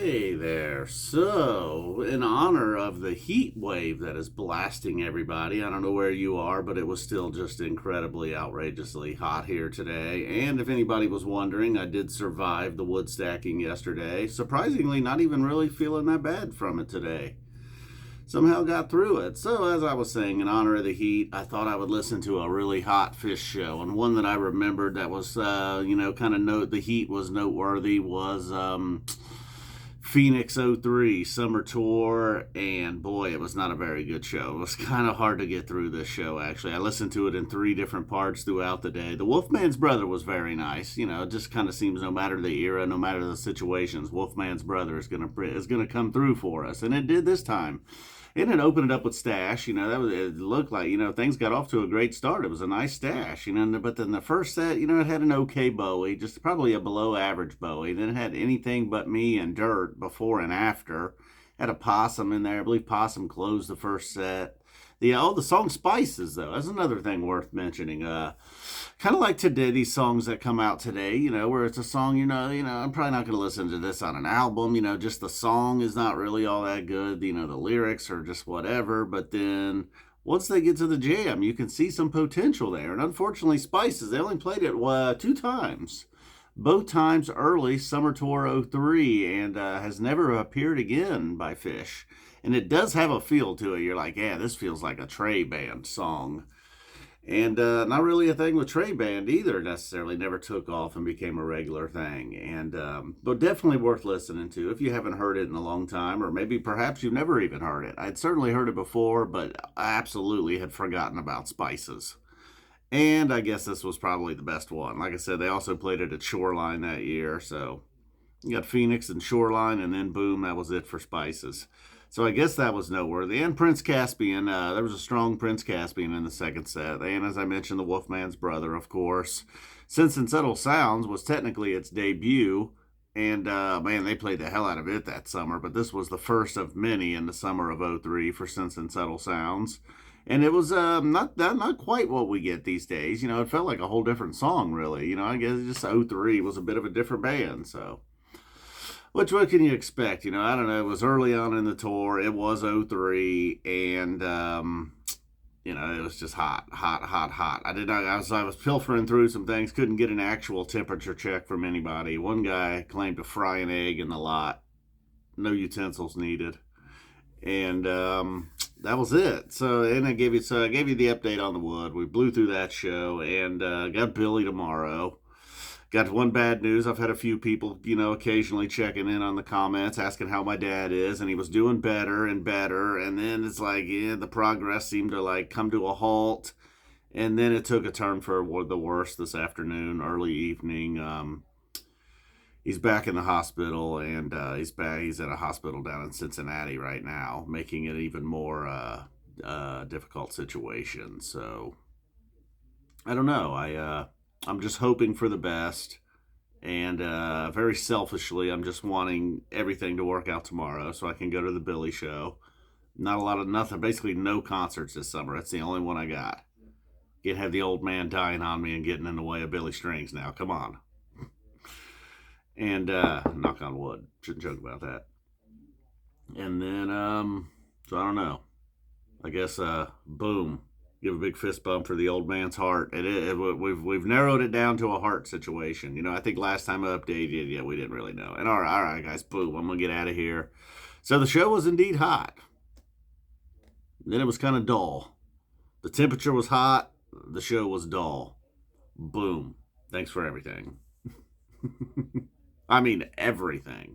Hey there. So, in honor of the heat wave that is blasting everybody, I don't know where you are, but it was still just incredibly outrageously hot here today. And if anybody was wondering, I did survive the wood stacking yesterday. Surprisingly, not even really feeling that bad from it today. Somehow got through it. So, as I was saying, in honor of the heat, I thought I would listen to a really hot Phish show. And one that I remembered that was, kind of note the heat was noteworthy was Phoenix '03 summer tour, and boy, it was not a very good show. It was kind of hard to get through this show, actually. I listened to it in three different parts throughout the day. The Wolfman's brother was very nice. It just kind of seems no matter the era, no matter the situations, Wolfman's brother is gonna come through for us, and it did this time. And it opened it up with Stash. It looked like, things got off to a great start. It was a nice Stash, but then the first set, it had an okay Bowie, just probably a below average Bowie. Then it had Anything But Me and Dirt before and after. Had a Possum in there. I believe Possum closed the first set. The song Spices, though, that's another thing worth mentioning. Kind of like today, these songs that come out today, where it's a song, I'm probably not going to listen to this on an album, just the song is not really all that good, the lyrics are just whatever, but then once they get to the jam, you can see some potential there. And unfortunately, Spices, they only played it two times. Both times early, Summer Tour '03, and has never appeared again by Phish. And it does have a feel to it. You're like, yeah, this feels like a Trey Band song. And not really a thing with Trey Band either, necessarily. Never took off and became a regular thing. And but definitely worth listening to if you haven't heard it in a long time, or maybe perhaps you've never even heard it. I'd certainly heard it before, but I absolutely had forgotten about Spices. And I guess this was probably the best one. Like I said, they also played it at Shoreline that year. So you got Phoenix and Shoreline, and then boom, that was it for Spices. So I guess that was noteworthy. And Prince Caspian, there was a strong Prince Caspian in the second set. And as I mentioned, the Wolfman's brother, of course. Sense and Subtle Sounds was technically its debut. And man, they played the hell out of it that summer. But this was the first of many in the summer of '03 for Sense and Subtle Sounds. And it was not quite what we get these days. It felt like a whole different song, really. I guess just '03 was a bit of a different band. So. What can you expect? I don't know. It was early on in the tour. It was '03, and it was just hot, hot, hot, hot. I was pilfering through some things. Couldn't get an actual temperature check from anybody. One guy claimed to fry an egg in the lot. No utensils needed, and that was it. I gave you the update on the wood. We blew through that show, and got Billy tomorrow. Got one bad news. I've had a few people, occasionally checking in on the comments, asking how my dad is, and he was doing better and better. And then it's like, yeah, the progress seemed to come to a halt. And then it took a turn for the worse this afternoon, early evening. He's back in the hospital, and he's back. He's in a hospital down in Cincinnati right now, making it even more difficult situation. So I don't know. I'm just hoping for the best, and very selfishly, I'm just wanting everything to work out tomorrow so I can go to the Billy show. Nothing, basically no concerts this summer. That's the only one I got. Can't have the old man dying on me and getting in the way of Billy Strings now. Come on. And knock on wood. Shouldn't joke about that. And then, so I don't know. I guess, boom. Give a big fist bump for the old man's heart. We've narrowed it down to a heart situation. I think last time I updated, yeah, we didn't really know. And all right, guys, boom, I'm gonna get out of here. So the show was indeed hot. Then it was kind of dull. The temperature was hot. The show was dull. Boom. Thanks for everything. I mean everything.